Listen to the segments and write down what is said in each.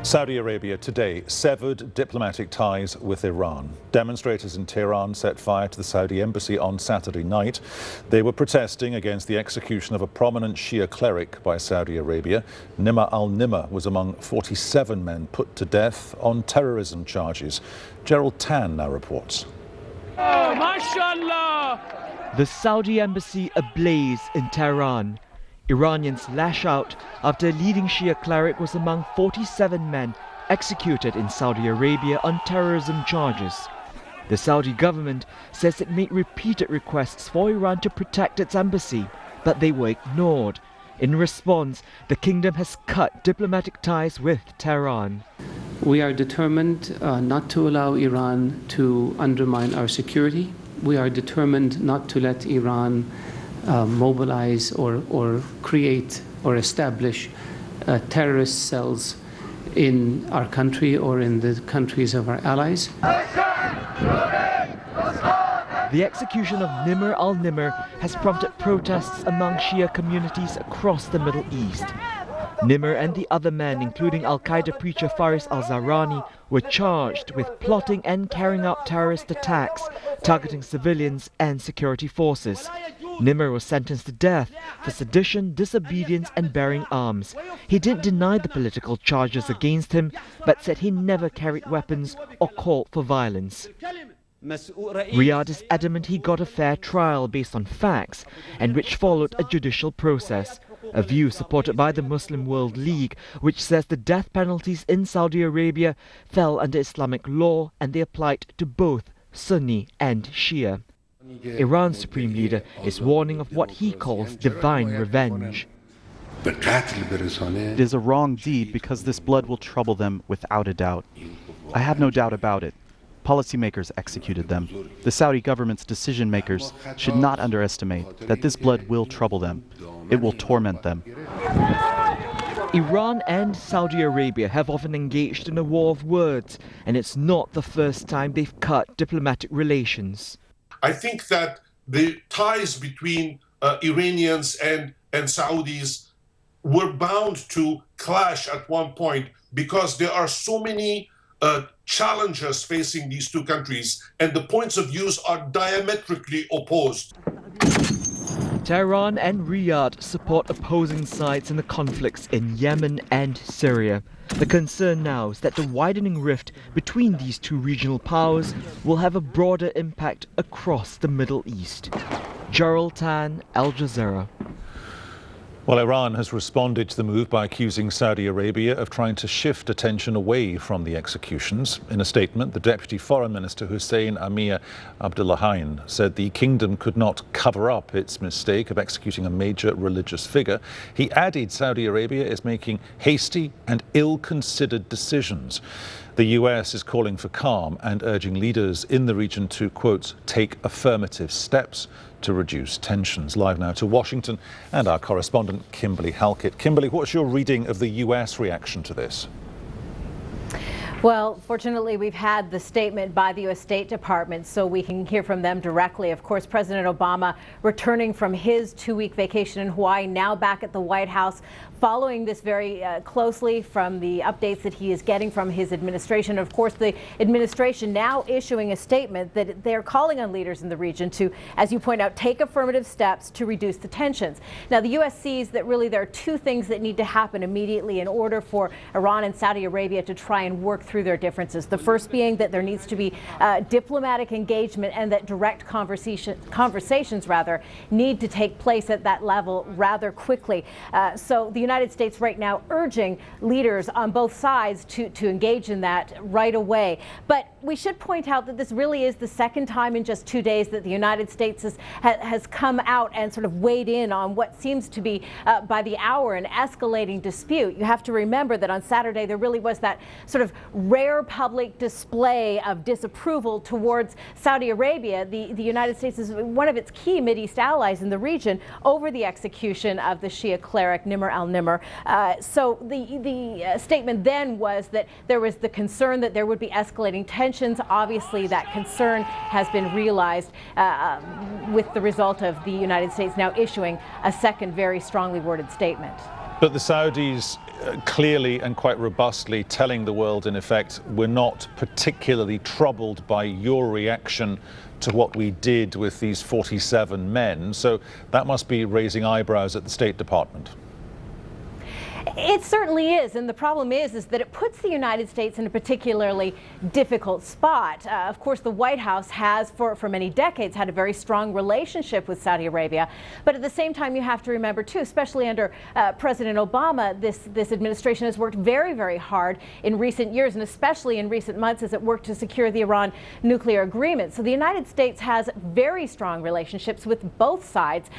Saudi Arabia today severed diplomatic ties with Iran. Demonstrators in Tehran set fire to the Saudi embassy on Saturday night. They were protesting against the execution of a prominent Shia cleric by Saudi Arabia. Nimr al-Nimr was among 47 men put to death on terrorism charges. Gerald Tan now reports. Oh, mashallah! The Saudi embassy ablaze in Tehran. Iranians lash out after a leading Shia cleric was among 47 men executed in Saudi Arabia on terrorism charges. The Saudi government says it made repeated requests for Iran to protect its embassy, but they were ignored. In response, the kingdom has cut diplomatic ties with Tehran. We are determined not to allow Iran to undermine our security. We are determined not to let Iran mobilize or create or establish terrorist cells in our country or in the countries of our allies. The execution of Nimr al-Nimr has prompted protests among Shia communities across the Middle East. Nimr and the other men, including Al-Qaeda preacher Faris al-Zahrani, were charged with plotting and carrying out terrorist attacks, targeting civilians and security forces. Nimr was sentenced to death for sedition, disobedience and bearing arms. He didn't deny the political charges against him, but said he never carried weapons or called for violence. Riyadh is adamant he got a fair trial based on facts, and which followed a judicial process. A view supported by the Muslim World League, which says the death penalties in Saudi Arabia fell under Islamic law and they applied to both Sunni and Shia. Iran's supreme leader is warning of what he calls divine revenge. It is a wrong deed because this blood will trouble them without a doubt. I have no doubt about it. Policymakers executed them. The Saudi government's decision makers should not underestimate that this blood will trouble them. It will torment them. Iran and Saudi Arabia have often engaged in a war of words, and it's not the first time they've cut diplomatic relations. I think that the ties between Iranians and Saudis were bound to clash at one point because there are so many challenges facing these two countries, and the points of views are diametrically opposed. Tehran and Riyadh support opposing sides in the conflicts in Yemen and Syria. The concern now is that the widening rift between these two regional powers will have a broader impact across the Middle East. Gerald Tan, Al Jazeera. Well, Iran has responded to the move by accusing Saudi Arabia of trying to shift attention away from the executions. In a statement, the Deputy Foreign Minister Hussein Amir Abdullahian said the kingdom could not cover up its mistake of executing a major religious figure. He added Saudi Arabia is making hasty and ill-considered decisions. The US is calling for calm and urging leaders in the region to, quote, take affirmative steps to reduce tensions. Live now to Washington and our correspondent Kimberly Halkett. Kimberly, what's your reading of the US reaction to this? Well, fortunately, we've had the statement by the U.S. State Department, so we can hear from them directly. Of course, President Obama returning from his 2-week vacation in Hawaii, now back at the White House, following this very closely from the updates that he is getting from his administration. Of course, the administration now issuing a statement that they're calling on leaders in the region to, as you point out, take affirmative steps to reduce the tensions. Now, the U.S. sees that really there are two things that need to happen immediately in order for Iran and Saudi Arabia to try and work through their differences. The first being that there needs to be diplomatic engagement, and that direct conversations need to take place at that level rather quickly. So the United States right now urging leaders on both sides to engage in that right away. But we should point out that this really is the second time in just 2 days that the United States has come out and sort of weighed in on what seems to be, by the hour, an escalating dispute. You have to remember that on Saturday there really was that sort of rare public display of disapproval towards Saudi Arabia. The United States is one of its key Mideast allies in the region over the execution of the Shia cleric Nimr al-Nimr. So the statement then was that there was the concern that there would be escalating tensions. Obviously, that concern has been realized with the result of the United States now issuing a second very strongly worded statement. But the Saudis clearly and quite robustly telling the world, in effect, we're not particularly troubled by your reaction to what we did with these 47 men. So that must be raising eyebrows at the State Department. It certainly is, and the problem is that it puts the United States in a particularly difficult spot. Of course, the White House has, for many decades, had a very strong relationship with Saudi Arabia. But at the same time, you have to remember, too, especially under President Obama, this administration has worked very, very hard in recent years, and especially in recent months as it worked to secure the Iran nuclear agreement. So the United States has very strong relationships with both sides,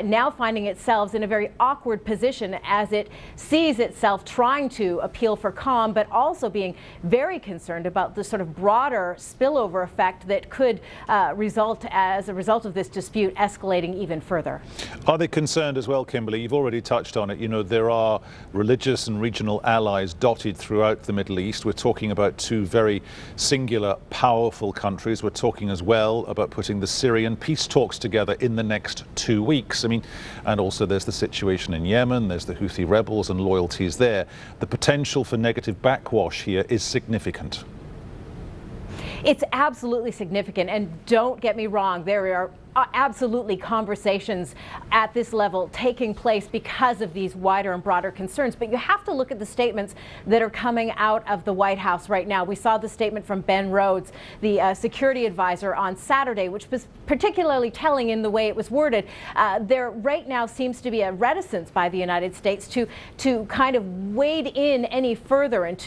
now finding itself in a very awkward position as it sees itself trying to appeal for calm, but also being very concerned about the sort of broader spillover effect that could result as a result of this dispute escalating even further. Are they concerned as well, Kimberly? You've already touched on it. You know, there are religious and regional allies dotted throughout the Middle East. We're talking about two very singular, powerful countries. We're talking as well about putting the Syrian peace talks together in the next 2 weeks. I mean, and also there's the situation in Yemen, there's the Houthi rebels and loyalties there. The potential for negative backwash here is significant. It's absolutely significant, and don't get me wrong, there are absolutely conversations at this level taking place because of these wider and broader concerns. But you have to look at the statements that are coming out of the White House right now. We saw the statement from Ben Rhodes, the security advisor, on Saturday, which was particularly telling in the way it was worded. There right now seems to be a reticence by the United States to kind of wade in any further, and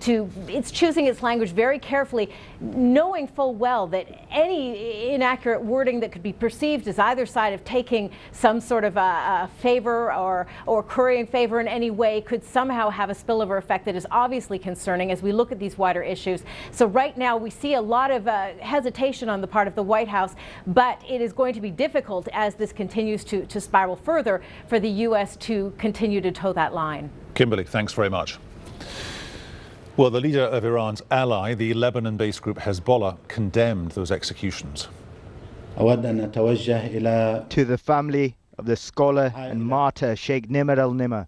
it's choosing its language very carefully, knowing full well that any inaccurate wording that could be perceived as either side of taking some sort of a favor or currying favor in any way could somehow have a spillover effect that is obviously concerning as we look at these wider issues. So right now we see a lot of hesitation on the part of the White House, but it is going to be difficult as this continues to spiral further for the U.S. to continue to toe that line. Kimberly, thanks very much. Well, the leader of Iran's ally, the Lebanon-based group Hezbollah, condemned those executions. To the family of the scholar and martyr Sheikh Nimr al-Nimr,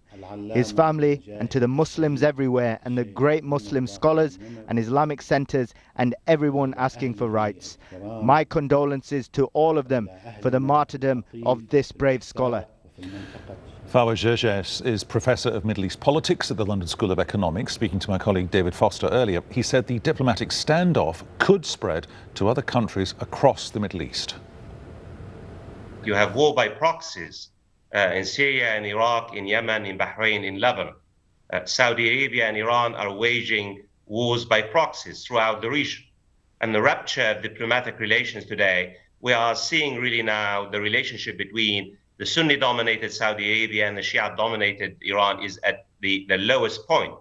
his family, and to the Muslims everywhere, and the great Muslim scholars and Islamic centers, and everyone asking for rights. My condolences to all of them for the martyrdom of this brave scholar. Fawaz Gerges is Professor of Middle East Politics at the London School of Economics. Speaking to my colleague David Foster earlier, he said the diplomatic standoff could spread to other countries across the Middle East. You have war by proxies in Syria, in Iraq, in Yemen, in Bahrain, in Lebanon. Saudi Arabia and Iran are waging wars by proxies throughout the region. And the rupture of diplomatic relations today, we are seeing really now the relationship between the Sunni-dominated Saudi Arabia and the Shia-dominated Iran is at the lowest point.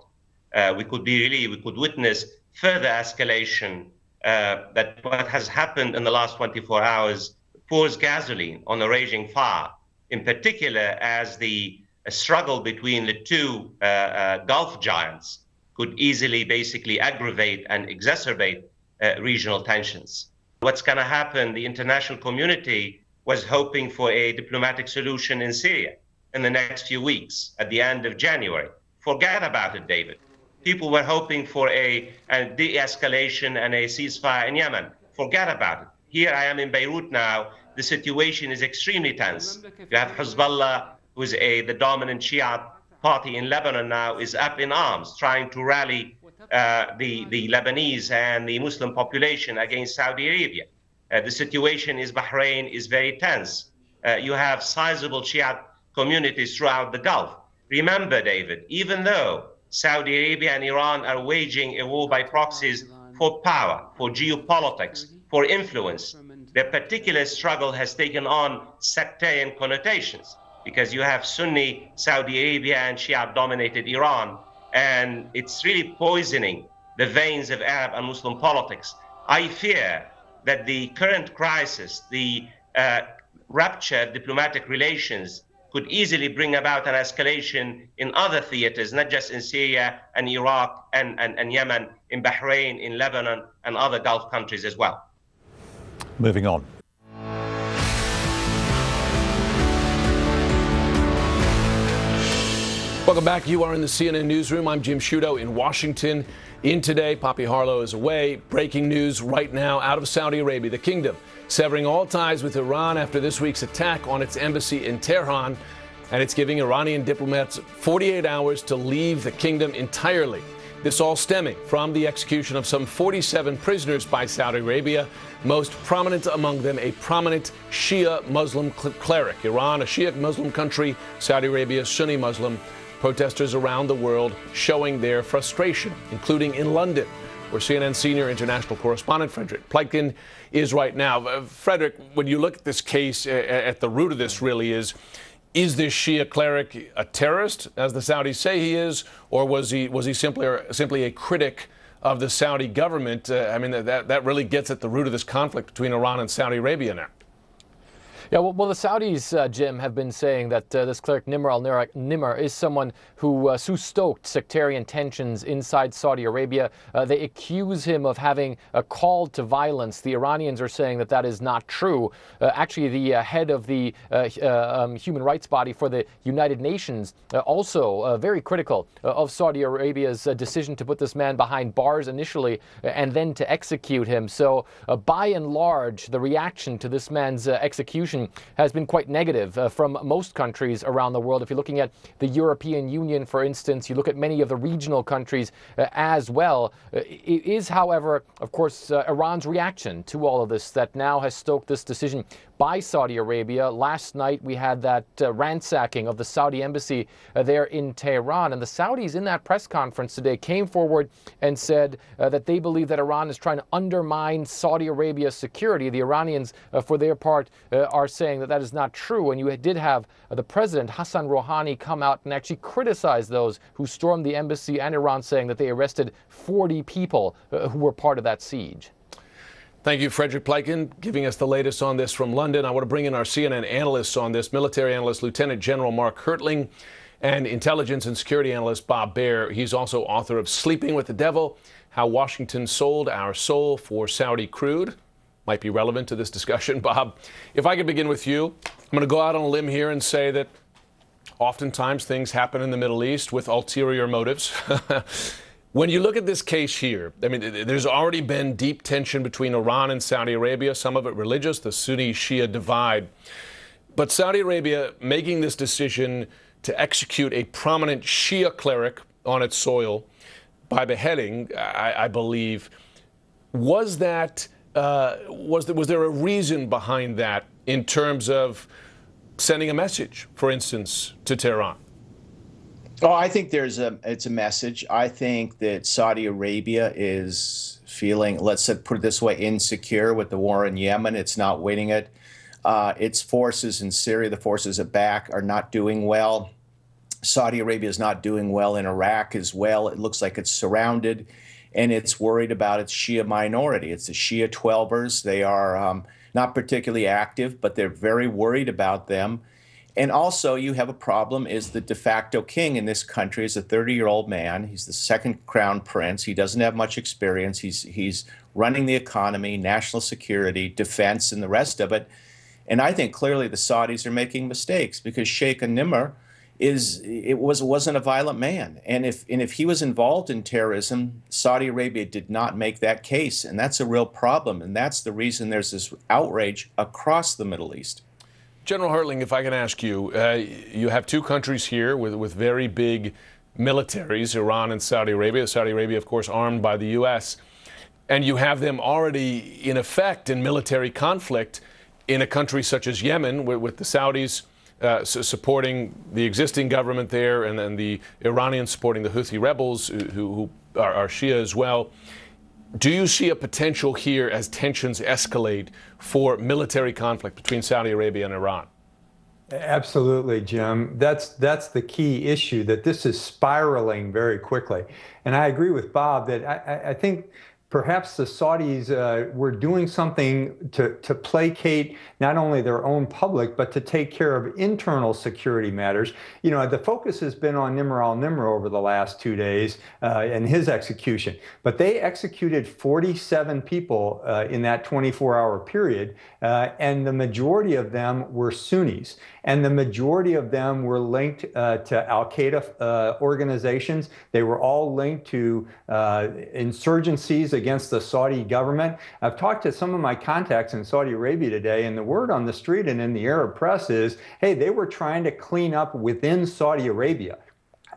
We could witness further escalation. That what has happened in the last 24 hours pours gasoline on a raging fire, in particular as the struggle between the two Gulf giants could easily basically aggravate and exacerbate regional tensions. What's going to happen? The international community was hoping for a diplomatic solution in Syria in the next few weeks, at the end of January. Forget about it, David. People were hoping for a de-escalation and a ceasefire in Yemen. Forget about it. Here I am in Beirut now. The situation is extremely tense. You have Hezbollah, who's the dominant Shia party in Lebanon now, is up in arms, trying to rally the Lebanese and the Muslim population against Saudi Arabia. The situation in Bahrain is very tense. You have sizable Shia communities throughout the Gulf. Remember, David, even though Saudi Arabia and Iran are waging a war by proxies for power, for geopolitics, for influence, their particular struggle has taken on sectarian connotations, because you have Sunni Saudi Arabia and Shia-dominated Iran, and it's really poisoning the veins of Arab and Muslim politics. I fear that the current crisis, the rupture of diplomatic relations, could easily bring about an escalation in other theaters, not just in Syria and Iraq and Yemen, in Bahrain, in Lebanon, and other Gulf countries as well. Moving on. Welcome back. You are in the CNN newsroom. I'm Jim Sciutto in Washington. In today, Poppy Harlow is away. Breaking news right now out of Saudi Arabia, the kingdom, severing all ties with Iran after this week's attack on its embassy in Tehran. And it's giving Iranian diplomats 48 hours to leave the kingdom entirely. This all stemming from the execution of some 47 prisoners by Saudi Arabia, most prominent among them a prominent Shia Muslim cleric. Iran, a Shia Muslim country, Saudi Arabia, Sunni Muslim. Protesters around the world showing their frustration, including in London, where CNN senior international correspondent Frederick Pleitgen is right now. Frederick, when you look at this case, at the root of this really is this Shia cleric a terrorist, as the Saudis say he is, or was he simply a critic of the Saudi government? I mean, that really gets at the root of this conflict between Iran and Saudi Arabia now. Yeah, well, the Saudis, Jim, have been saying that this cleric Nimr al-Nimr is someone who stoked sectarian tensions inside Saudi Arabia. They accuse him of having called to violence. The Iranians are saying that is not true. Actually, the head of the human rights body for the United Nations also very critical of Saudi Arabia's decision to put this man behind bars initially and then to execute him. So by and large, the reaction to this man's execution has been quite negative from most countries around the world. If you're looking at the European Union, for instance, you look at many of the regional countries as well. It is, however, of course, Iran's reaction to all of this that now has stoked this decision by Saudi Arabia. Last night we had that ransacking of the Saudi embassy there in Tehran, and the Saudis in that press conference today came forward and said that they believe that Iran is trying to undermine Saudi Arabia's security. The Iranians, for their part, are saying that is not true, and you did have the president, Hassan Rouhani, come out and actually criticize those who stormed the embassy and Iran, saying that they arrested 40 people who were part of that siege. Thank you, Frederick Pleitgen, giving us the latest on this from London. I want to bring in our CNN analysts on this, military analyst Lieutenant General Mark Hertling and intelligence and security analyst Bob Baer. He's also author of Sleeping with the Devil, How Washington Sold Our Soul for Saudi Crude. Might be relevant to this discussion. Bob, if I could begin with you, I'm going to go out on a limb here and say that oftentimes things happen in the Middle East with ulterior motives. When you look at this case here, I mean, there's already been deep tension between Iran and Saudi Arabia, some of it religious, the Sunni-Shia divide. But Saudi Arabia making this decision to execute a prominent Shia cleric on its soil by beheading, I believe, was there a reason behind that in terms of sending a message, for instance, to Tehran? Oh, I think it's a message. I think that Saudi Arabia is feeling, let's put it this way, insecure with the war in Yemen. It's not winning it. Its forces in Syria, the forces at back, are not doing well. Saudi Arabia is not doing well in Iraq as well. It looks like it's surrounded, and it's worried about its Shia minority. It's the Shia 12ers. They are not particularly active, but they're very worried about them. And also, you have a problem is the de facto king in this country is a 30-year-old man. He's the second crown prince. He doesn't have much experience. He's running the economy, national security, defense, and the rest of it. And I think clearly the Saudis are making mistakes because Sheikh Nimr wasn't a violent man. And if he was involved in terrorism, Saudi Arabia did not make that case. And that's a real problem. And that's the reason there's this outrage across the Middle East. General Hertling, if I can ask you, you have two countries here with very big militaries, Iran and Saudi Arabia. Saudi Arabia, of course, armed by the U.S. And you have them already in effect in military conflict in a country such as Yemen, with the Saudis supporting the existing government there and then the Iranians supporting the Houthi rebels who are Shia as well. Do you see a potential here as tensions escalate for military conflict between Saudi Arabia and Iran? Absolutely, Jim. That's the key issue, that this is spiraling very quickly. And I agree with Bob that I think perhaps the Saudis were doing something to placate not only their own public, but to take care of internal security matters. You know, the focus has been on Nimr al-Nimr over the last 2 days and his execution. But they executed 47 people in that 24-hour period, and the majority of them were Sunnis. And the majority of them were linked to al-Qaeda organizations. They were all linked to insurgencies against the Saudi government. I've talked to some of my contacts in Saudi Arabia today, and the word on the street and in the Arab press is, hey, they were trying to clean up within Saudi Arabia.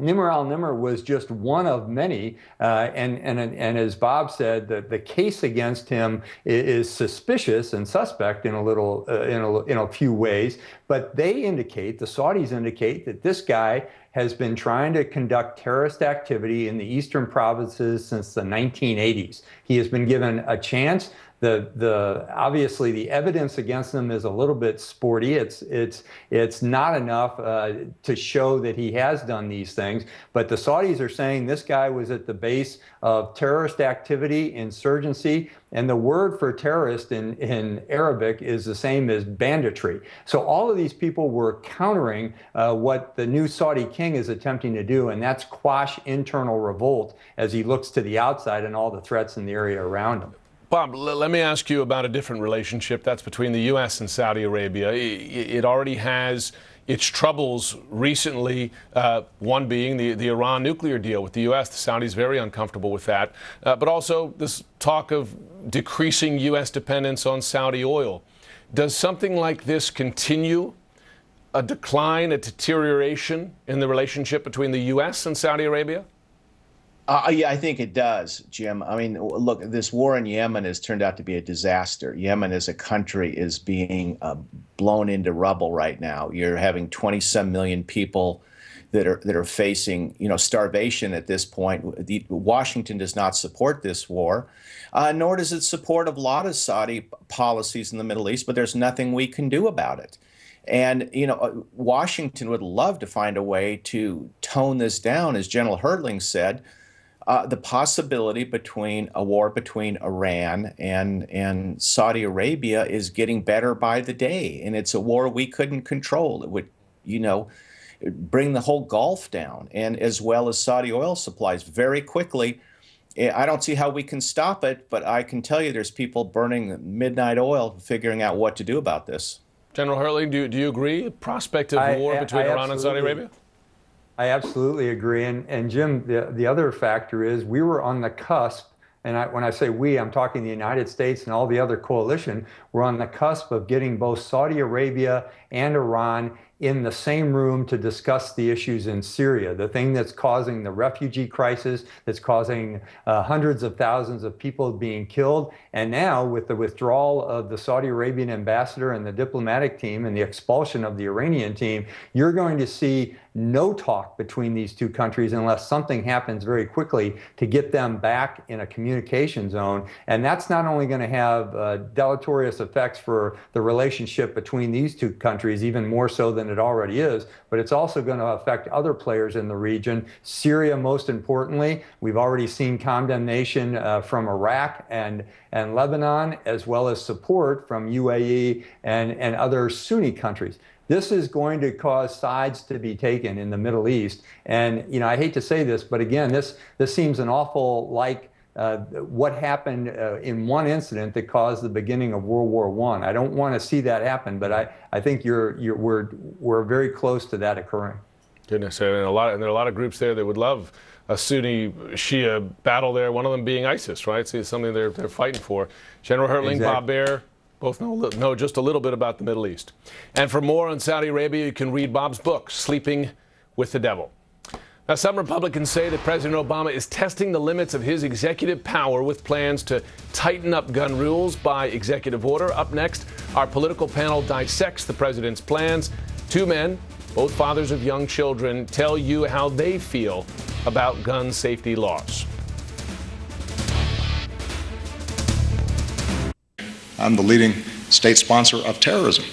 Nimr al-Nimr was just one of many, and as Bob said, the case against him is suspicious and suspect in a few ways. But they indicate, the Saudis indicate, that this guy has been trying to conduct terrorist activity in the eastern provinces since the 1980s. He has been given a chance. Obviously the evidence against him is a little bit sporty. It's not enough to show that he has done these things. But the Saudis are saying this guy was at the base of terrorist activity, insurgency, and the word for terrorist in Arabic is the same as banditry. So all of these people were countering what the new Saudi king is attempting to do, and that's quash internal revolt as he looks to the outside and all the threats in the area around him. Bob, let me ask you about a different relationship that's between the U.S. and Saudi Arabia. It already has its troubles recently, one being the Iran nuclear deal with the U.S. The Saudis very uncomfortable with that, but also this talk of decreasing U.S. dependence on Saudi oil. Does something like this continue a decline, a deterioration in the relationship between the U.S. and Saudi Arabia? Yeah, I think it does, Jim. I mean, look, this war in Yemen has turned out to be a disaster. Yemen as a country is being blown into rubble right now. You're having 20-some million people that are facing, starvation at this point. Washington does not support this war, nor does it support a lot of Saudi policies in the Middle East, but there's nothing we can do about it. And, Washington would love to find a way to tone this down, as General Hertling said. The possibility between a war between Iran and Saudi Arabia is getting better by the day, and it's a war we couldn't control. It would, bring the whole Gulf down, and as well as Saudi oil supplies very quickly. I don't see how we can stop it, but I can tell you there's people burning midnight oil, figuring out what to do about this. General Hertling, do you agree? Prospect of war between Iran and Saudi Arabia? I absolutely agree. And Jim, the other factor is we were on the cusp, and when I say we, I'm talking the United States and all the other coalition, we're on the cusp of getting both Saudi Arabia and Iran in the same room to discuss the issues in Syria, the thing that's causing the refugee crisis, that's causing hundreds of thousands of people being killed. And now with the withdrawal of the Saudi Arabian ambassador and the diplomatic team and the expulsion of the Iranian team, you're going to see no talk between these two countries unless something happens very quickly to get them back in a communication zone. And that's not only going to have deleterious effects for the relationship between these two countries, even more so than it already is, but it's also going to affect other players in the region. Syria, most importantly, we've already seen condemnation from Iraq and Lebanon, as well as support from UAE and other Sunni countries. This is going to cause sides to be taken in the Middle East. And, I hate to say this, but again, this seems an awful like what happened in one incident that caused the beginning of World War I. I don't want to see that happen, but I think we're very close to that occurring. Goodness, and there are a lot of groups there that would love a Sunni-Shia battle there, one of them being ISIS, right? So it's something they're fighting for. General Hertling, exactly. Bob Baer, both know just a little bit about the Middle East. And for more on Saudi Arabia, you can read Bob's book, Sleeping with the Devil. Now, some Republicans say that President Obama is testing the limits of his executive power with plans to tighten up gun rules by executive order. Up next, our political panel dissects the president's plans. Two men, both fathers of young children, tell you how they feel about gun safety laws. I'm the leading state sponsor of terrorism.